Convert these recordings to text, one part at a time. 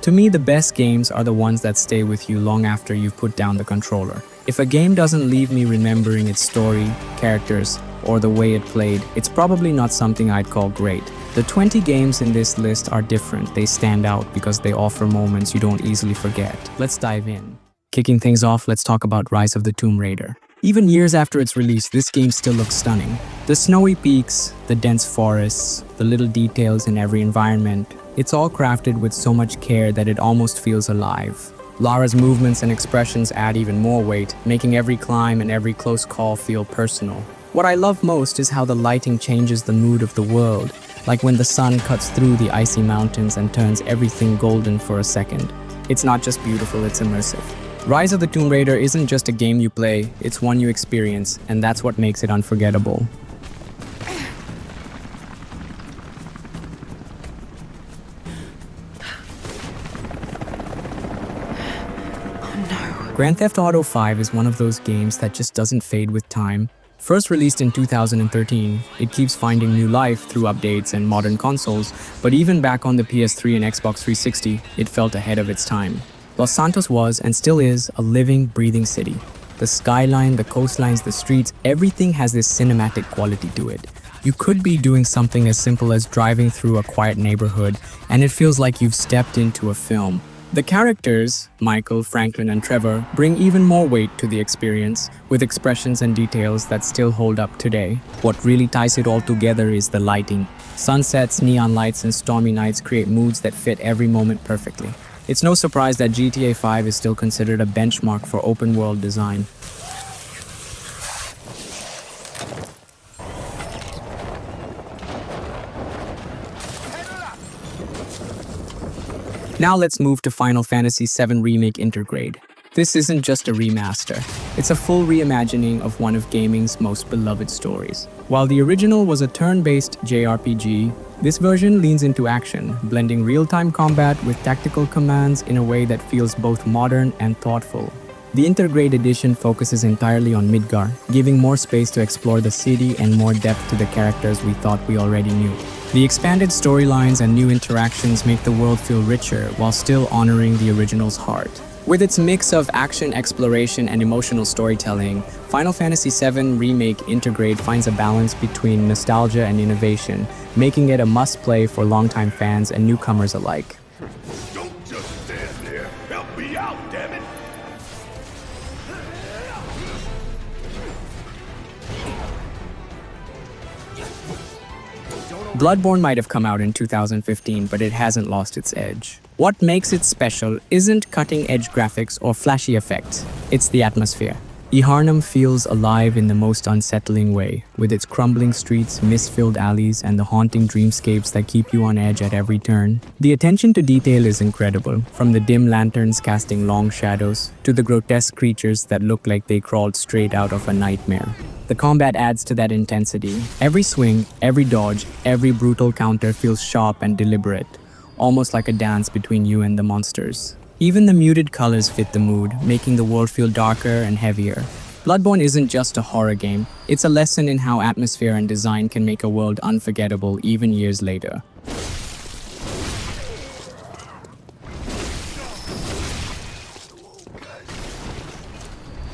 To me, the best games are the ones that stay with you long after you've put down the controller. If a game doesn't leave me remembering its story, characters, or the way it played, it's probably not something I'd call great. The 20 games in this list are different. They stand out because they offer moments you don't easily forget. Let's dive in. Kicking things off, let's talk about Rise of the Tomb Raider. Even years after its release, this game still looks stunning. The snowy peaks, the dense forests, the little details in every environment, it's all crafted with so much care that it almost feels alive. Lara's movements and expressions add even more weight, making every climb and every close call feel personal. What I love most is how the lighting changes the mood of the world, like when the sun cuts through the icy mountains and turns everything golden for a second. It's not just beautiful, it's immersive. Rise of the Tomb Raider isn't just a game you play, it's one you experience, and that's what makes it unforgettable. Grand Theft Auto 5 is one of those games that just doesn't fade with time. First released in 2013, it keeps finding new life through updates and modern consoles, but even back on the PS3 and Xbox 360, it felt ahead of its time. Los Santos was, and still is, a living, breathing city. The skyline, the coastlines, the streets, everything has this cinematic quality to it. You could be doing something as simple as driving through a quiet neighborhood, and it feels like you've stepped into a film. The characters, Michael, Franklin, and Trevor, bring even more weight to the experience, with expressions and details that still hold up today. What really ties it all together is the lighting. Sunsets, neon lights, and stormy nights create moods that fit every moment perfectly. It's no surprise that GTA 5 is still considered a benchmark for open-world design. Now let's move to Final Fantasy VII Remake Intergrade. This isn't just a remaster, it's a full reimagining of one of gaming's most beloved stories. While the original was a turn-based JRPG, this version leans into action, blending real-time combat with tactical commands in a way that feels both modern and thoughtful. The Intergrade edition focuses entirely on Midgar, giving more space to explore the city and more depth to the characters we thought we already knew. The expanded storylines and new interactions make the world feel richer while still honoring the original's heart. With its mix of action, exploration, and emotional storytelling, Final Fantasy VII Remake Intergrade finds a balance between nostalgia and innovation, making it a must-play for longtime fans and newcomers alike. Don't just stand there. Help me out, damn it. Bloodborne might have come out in 2015, but it hasn't lost its edge. What makes it special isn't cutting-edge graphics or flashy effects, it's the atmosphere. Yharnam feels alive in the most unsettling way, with its crumbling streets, mist-filled alleys, and the haunting dreamscapes that keep you on edge at every turn. The attention to detail is incredible, from the dim lanterns casting long shadows, to the grotesque creatures that look like they crawled straight out of a nightmare. The combat adds to that intensity. Every swing, every dodge, every brutal counter feels sharp and deliberate, almost like a dance between you and the monsters. Even the muted colors fit the mood, making the world feel darker and heavier. Bloodborne isn't just a horror game, it's a lesson in how atmosphere and design can make a world unforgettable even years later.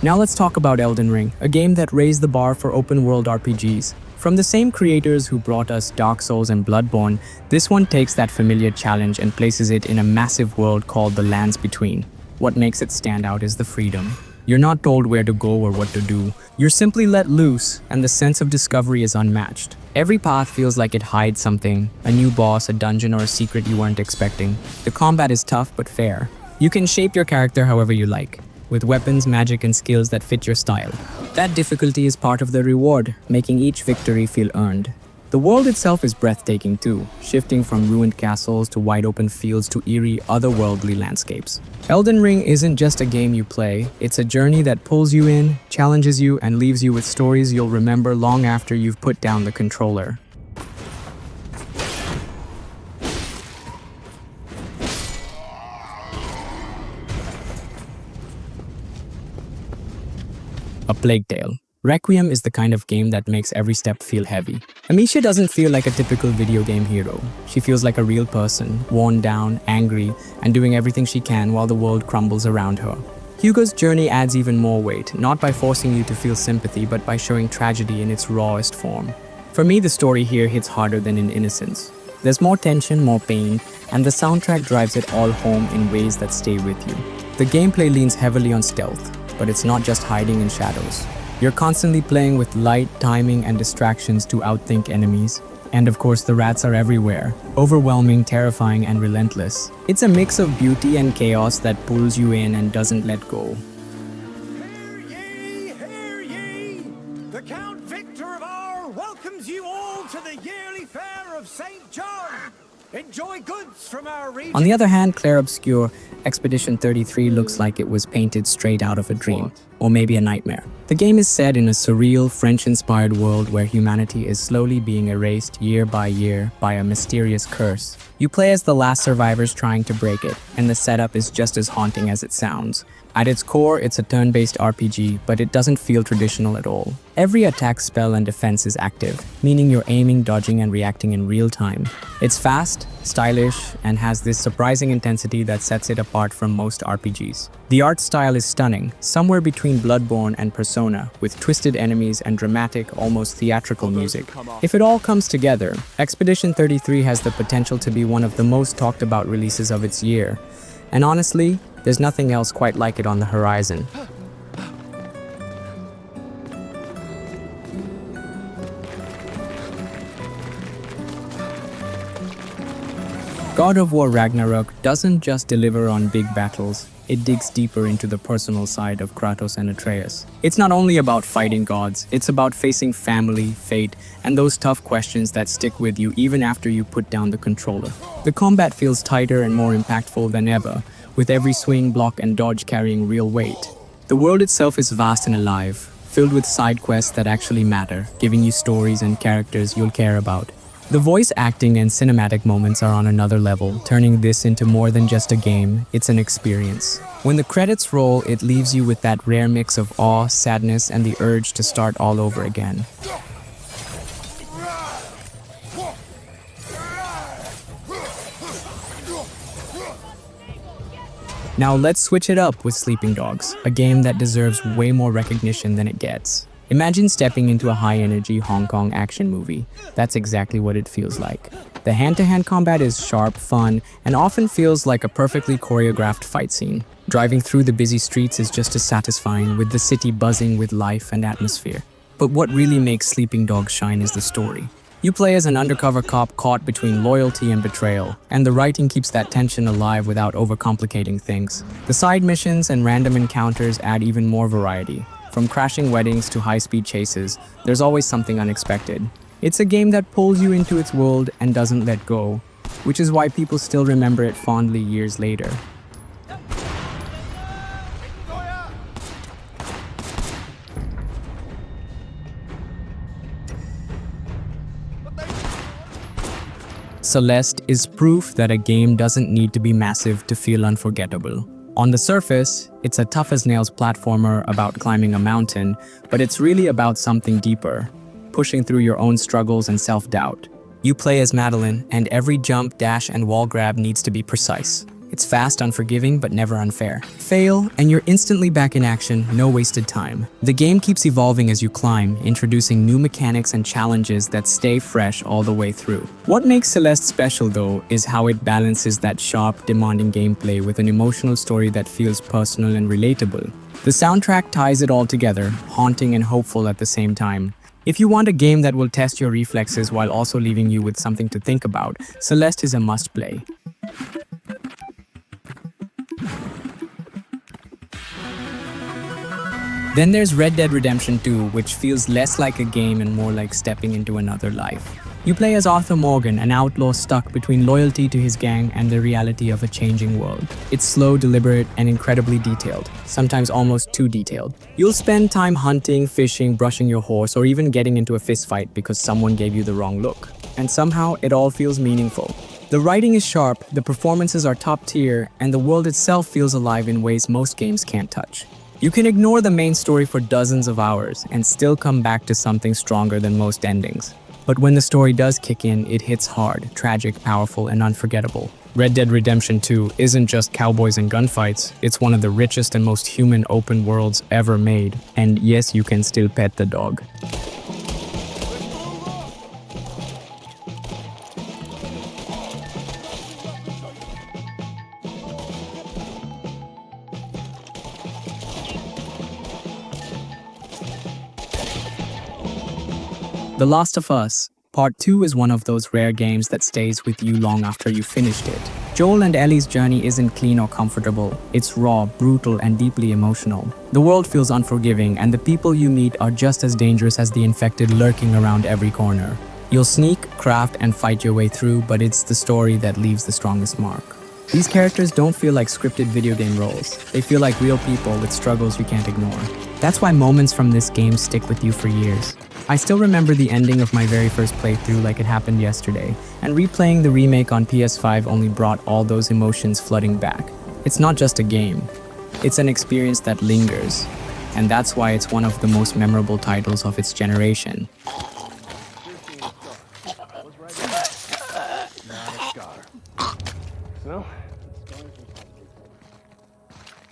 Now let's talk about Elden Ring, a game that raised the bar for open-world RPGs. From the same creators who brought us Dark Souls and Bloodborne, this one takes that familiar challenge and places it in a massive world called the Lands Between. What makes it stand out is the freedom. You're not told where to go or what to do. You're simply let loose, and the sense of discovery is unmatched. Every path feels like it hides something, a new boss, a dungeon, or a secret you weren't expecting. The combat is tough but fair. You can shape your character however you like, with weapons, magic, and skills that fit your style. That difficulty is part of the reward, making each victory feel earned. The world itself is breathtaking too, shifting from ruined castles to wide open fields to eerie, otherworldly landscapes. Elden Ring isn't just a game you play, it's a journey that pulls you in, challenges you, and leaves you with stories you'll remember long after you've put down the controller. A Plague Tale. Requiem is the kind of game that makes every step feel heavy. Amicia doesn't feel like a typical video game hero. She feels like a real person, worn down, angry, and doing everything she can while the world crumbles around her. Hugo's journey adds even more weight, not by forcing you to feel sympathy, but by showing tragedy in its rawest form. For me, the story here hits harder than in Innocence. There's more tension, more pain, and the soundtrack drives it all home in ways that stay with you. The gameplay leans heavily on stealth, but it's not just hiding in shadows. You're constantly playing with light, timing, and distractions to outthink enemies. And of course, the rats are everywhere, overwhelming, terrifying, and relentless. It's a mix of beauty and chaos that pulls you in and doesn't let go. Hear ye! The Count Victor of R welcomes you all to the yearly fair of St. John. Enjoy goods from our region. On the other hand, Clair Obscur Expedition 33 looks like it was painted straight out of a dream, or maybe a nightmare. The game is set in a surreal, French-inspired world where humanity is slowly being erased year by year by a mysterious curse. You play as the last survivors trying to break it, and the setup is just as haunting as it sounds. At its core, it's a turn-based RPG, but it doesn't feel traditional at all. Every attack, spell, and defense is active, meaning you're aiming, dodging, and reacting in real time. It's fast, stylish, and has this surprising intensity that sets it apart from most RPGs. The art style is stunning, somewhere between Bloodborne and Persona, with twisted enemies and dramatic, almost theatrical music. If it all comes together, Expedition 33 has the potential to be one of the most talked about releases of its year. And honestly, there's nothing else quite like it on the horizon. God of War Ragnarök doesn't just deliver on big battles, it digs deeper into the personal side of Kratos and Atreus. It's not only about fighting gods, it's about facing family, fate, and those tough questions that stick with you even after you put down the controller. The combat feels tighter and more impactful than ever, with every swing, block, and dodge carrying real weight. The world itself is vast and alive, filled with side quests that actually matter, giving you stories and characters you'll care about. The voice acting and cinematic moments are on another level, turning this into more than just a game, it's an experience. When the credits roll, it leaves you with that rare mix of awe, sadness, and the urge to start all over again. Now let's switch it up with Sleeping Dogs, a game that deserves way more recognition than it gets. Imagine stepping into a high-energy Hong Kong action movie. That's exactly what it feels like. The hand-to-hand combat is sharp, fun, and often feels like a perfectly choreographed fight scene. Driving through the busy streets is just as satisfying, with the city buzzing with life and atmosphere. But what really makes Sleeping Dogs shine is the story. You play as an undercover cop caught between loyalty and betrayal, and the writing keeps that tension alive without overcomplicating things. The side missions and random encounters add even more variety. From crashing weddings to high-speed chases, there's always something unexpected. It's a game that pulls you into its world and doesn't let go, which is why people still remember it fondly years later. Celeste is proof that a game doesn't need to be massive to feel unforgettable. On the surface, it's a tough-as-nails platformer about climbing a mountain, but it's really about something deeper, pushing through your own struggles and self-doubt. You play as Madeline, and every jump, dash, and wall grab needs to be precise. It's fast, unforgiving, but never unfair. Fail, and you're instantly back in action, no wasted time. The game keeps evolving as you climb, introducing new mechanics and challenges that stay fresh all the way through. What makes Celeste special, though, is how it balances that sharp, demanding gameplay with an emotional story that feels personal and relatable. The soundtrack ties it all together, haunting and hopeful at the same time. If you want a game that will test your reflexes while also leaving you with something to think about, Celeste is a must-play. Then there's Red Dead Redemption 2, which feels less like a game and more like stepping into another life. You play as Arthur Morgan, an outlaw stuck between loyalty to his gang and the reality of a changing world. It's slow, deliberate, and incredibly detailed, sometimes almost too detailed. You'll spend time hunting, fishing, brushing your horse, or even getting into a fistfight because someone gave you the wrong look. And somehow, it all feels meaningful. The writing is sharp, the performances are top tier, and the world itself feels alive in ways most games can't touch. You can ignore the main story for dozens of hours and still come back to something stronger than most endings. But when the story does kick in, it hits hard, tragic, powerful, and unforgettable. Red Dead Redemption 2 isn't just cowboys and gunfights, it's one of the richest and most human open worlds ever made. And yes, you can still pet the dog. The Last of Us Part 2 is one of those rare games that stays with you long after you finished it. Joel and Ellie's journey isn't clean or comfortable. It's raw, brutal, and deeply emotional. The world feels unforgiving, and the people you meet are just as dangerous as the infected lurking around every corner. You'll sneak, craft, and fight your way through, but it's the story that leaves the strongest mark. These characters don't feel like scripted video game roles. They feel like real people with struggles you can't ignore. That's why moments from this game stick with you for years. I still remember the ending of my very first playthrough like it happened yesterday, and replaying the remake on PS5 only brought all those emotions flooding back. It's not just a game, it's an experience that lingers, and that's why it's one of the most memorable titles of its generation. Well,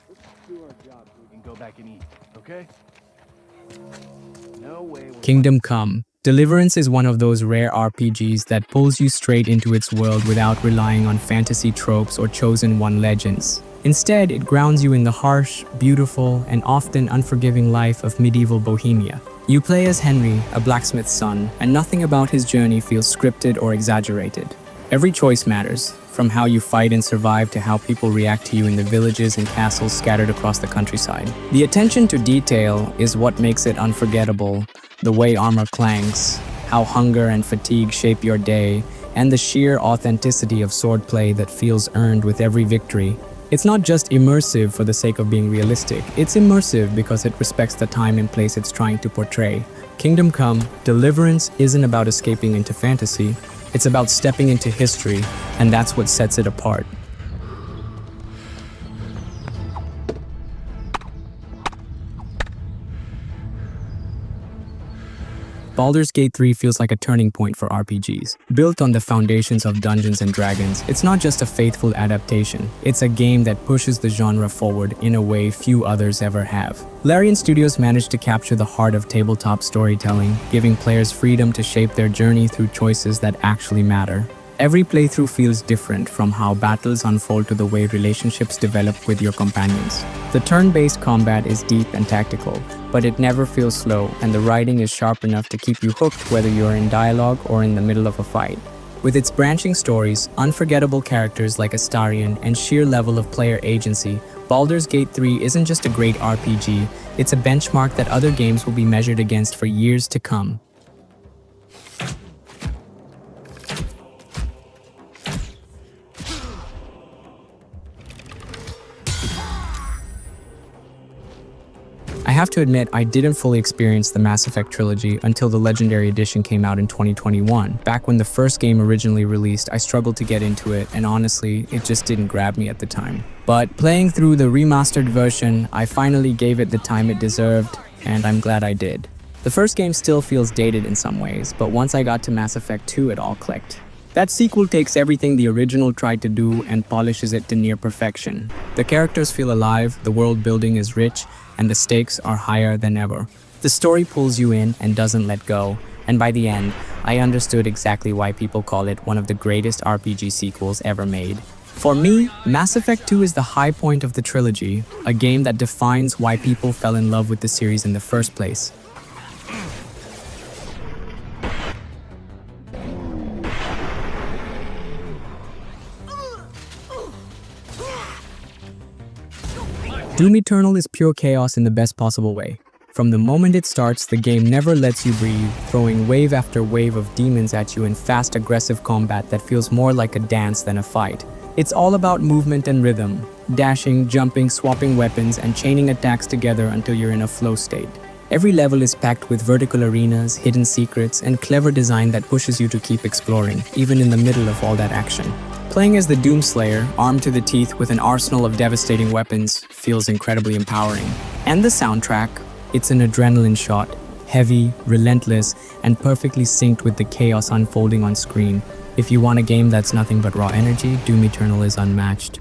let's do our job so we can go back and eat, okay? No way. Kingdom Come. Deliverance is one of those rare RPGs that pulls you straight into its world without relying on fantasy tropes or chosen one legends. Instead, it grounds you in the harsh, beautiful, and often unforgiving life of medieval Bohemia. You play as Henry, a blacksmith's son, and nothing about his journey feels scripted or exaggerated. Every choice matters, from how you fight and survive to how people react to you in the villages and castles scattered across the countryside. The attention to detail is what makes it unforgettable. The way armor clanks, how hunger and fatigue shape your day, and the sheer authenticity of swordplay that feels earned with every victory. It's not just immersive for the sake of being realistic, it's immersive because it respects the time and place it's trying to portray. Kingdom Come, Deliverance isn't about escaping into fantasy, it's about stepping into history, and that's what sets it apart. Baldur's Gate 3 feels like a turning point for RPGs. Built on the foundations of Dungeons & Dragons, it's not just a faithful adaptation, it's a game that pushes the genre forward in a way few others ever have. Larian Studios managed to capture the heart of tabletop storytelling, giving players freedom to shape their journey through choices that actually matter. Every playthrough feels different, from how battles unfold to the way relationships develop with your companions. The turn-based combat is deep and tactical, but it never feels slow, and the writing is sharp enough to keep you hooked whether you're in dialogue or in the middle of a fight. With its branching stories, unforgettable characters like Astarion, and sheer level of player agency, Baldur's Gate 3 isn't just a great RPG, it's a benchmark that other games will be measured against for years to come. I have to admit, I didn't fully experience the Mass Effect trilogy until the Legendary Edition came out in 2021. Back when the first game originally released, I struggled to get into it, and honestly, it just didn't grab me at the time. But playing through the remastered version, I finally gave it the time it deserved, and I'm glad I did. The first game still feels dated in some ways, but once I got to Mass Effect 2, it all clicked. That sequel takes everything the original tried to do and polishes it to near perfection. The characters feel alive, the world building is rich, and the stakes are higher than ever. The story pulls you in and doesn't let go, and by the end, I understood exactly why people call it one of the greatest RPG sequels ever made. For me, Mass Effect 2 is the high point of the trilogy, a game that defines why people fell in love with the series in the first place. Doom Eternal is pure chaos in the best possible way. From the moment it starts, the game never lets you breathe, throwing wave after wave of demons at you in fast, aggressive combat that feels more like a dance than a fight. It's all about movement and rhythm, dashing, jumping, swapping weapons, and chaining attacks together until you're in a flow state. Every level is packed with vertical arenas, hidden secrets, and clever design that pushes you to keep exploring, even in the middle of all that action. Playing as the Doomslayer, armed to the teeth with an arsenal of devastating weapons, feels incredibly empowering. And the soundtrack, it's an adrenaline shot, heavy, relentless, and perfectly synced with the chaos unfolding on screen. If you want a game that's nothing but raw energy, Doom Eternal is unmatched.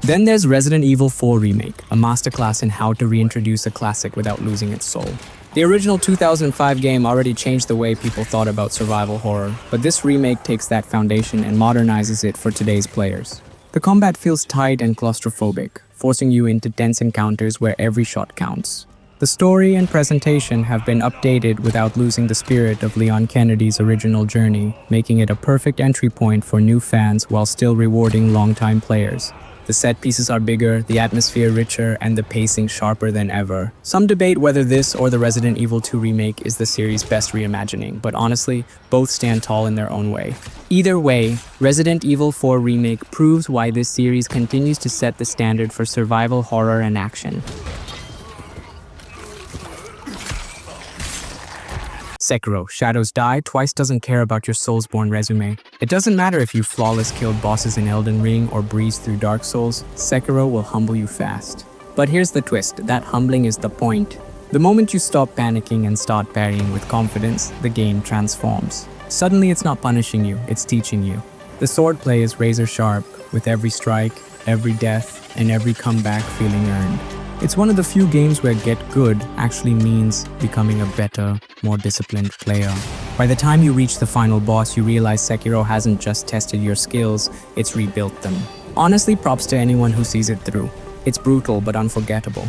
Then there's Resident Evil 4 Remake, a masterclass in how to reintroduce a classic without losing its soul. The original 2005 game already changed the way people thought about survival horror, but this remake takes that foundation and modernizes it for today's players. The combat feels tight and claustrophobic, forcing you into tense encounters where every shot counts. The story and presentation have been updated without losing the spirit of Leon Kennedy's original journey, making it a perfect entry point for new fans while still rewarding longtime players. The set pieces are bigger, the atmosphere richer, and the pacing sharper than ever. Some debate whether this or the Resident Evil 2 remake is the series' best reimagining, but honestly, both stand tall in their own way. Either way, Resident Evil 4 Remake proves why this series continues to set the standard for survival horror and action. Sekiro, Shadows Die Twice doesn't care about your Soulsborne resume. It doesn't matter if you flawless killed bosses in Elden Ring or breezed through Dark Souls, Sekiro will humble you fast. But here's the twist, that humbling is the point. The moment you stop panicking and start parrying with confidence, the game transforms. Suddenly it's not punishing you, it's teaching you. The swordplay is razor sharp, with every strike, every death, and every comeback feeling earned. It's one of the few games where get good actually means becoming a better, more disciplined player. By the time you reach the final boss, you realize Sekiro hasn't just tested your skills, it's rebuilt them. Honestly, props to anyone who sees it through. It's brutal but unforgettable.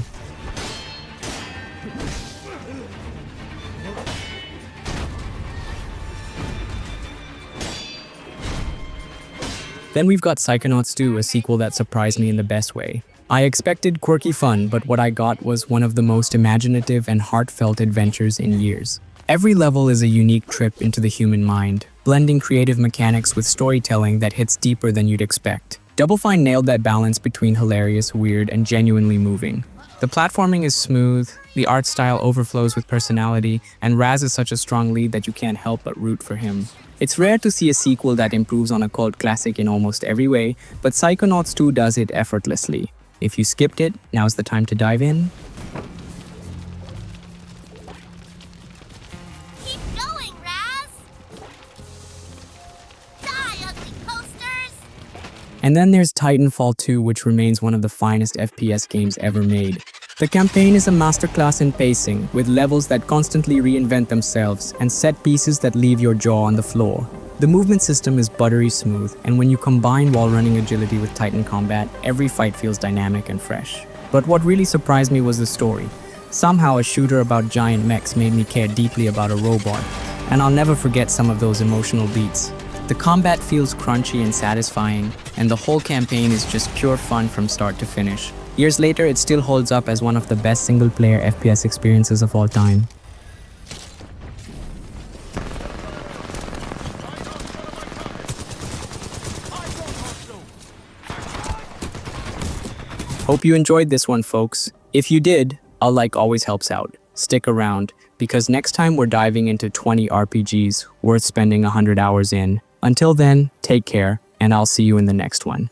Then we've got Psychonauts 2, a sequel that surprised me in the best way. I expected quirky fun, but what I got was one of the most imaginative and heartfelt adventures in years. Every level is a unique trip into the human mind, blending creative mechanics with storytelling that hits deeper than you'd expect. Double Fine nailed that balance between hilarious, weird, and genuinely moving. The platforming is smooth, the art style overflows with personality, and Raz is such a strong lead that you can't help but root for him. It's rare to see a sequel that improves on a cult classic in almost every way, but Psychonauts 2 does it effortlessly. If you skipped it, now's the time to dive in. Keep going, Raz! Die, ugly posters! And then there's Titanfall 2, which remains one of the finest FPS games ever made. The campaign is a masterclass in pacing, with levels that constantly reinvent themselves and set pieces that leave your jaw on the floor. The movement system is buttery smooth, and when you combine wall-running agility with Titan combat, every fight feels dynamic and fresh. But what really surprised me was the story. Somehow a shooter about giant mechs made me care deeply about a robot, and I'll never forget some of those emotional beats. The combat feels crunchy and satisfying, and the whole campaign is just pure fun from start to finish. Years later, it still holds up as one of the best single-player FPS experiences of all time. Hope you enjoyed this one, folks. If you did, a like always helps out. Stick around, because next time we're diving into 20 RPGs worth spending 100 hours in. Until then, take care, and I'll see you in the next one.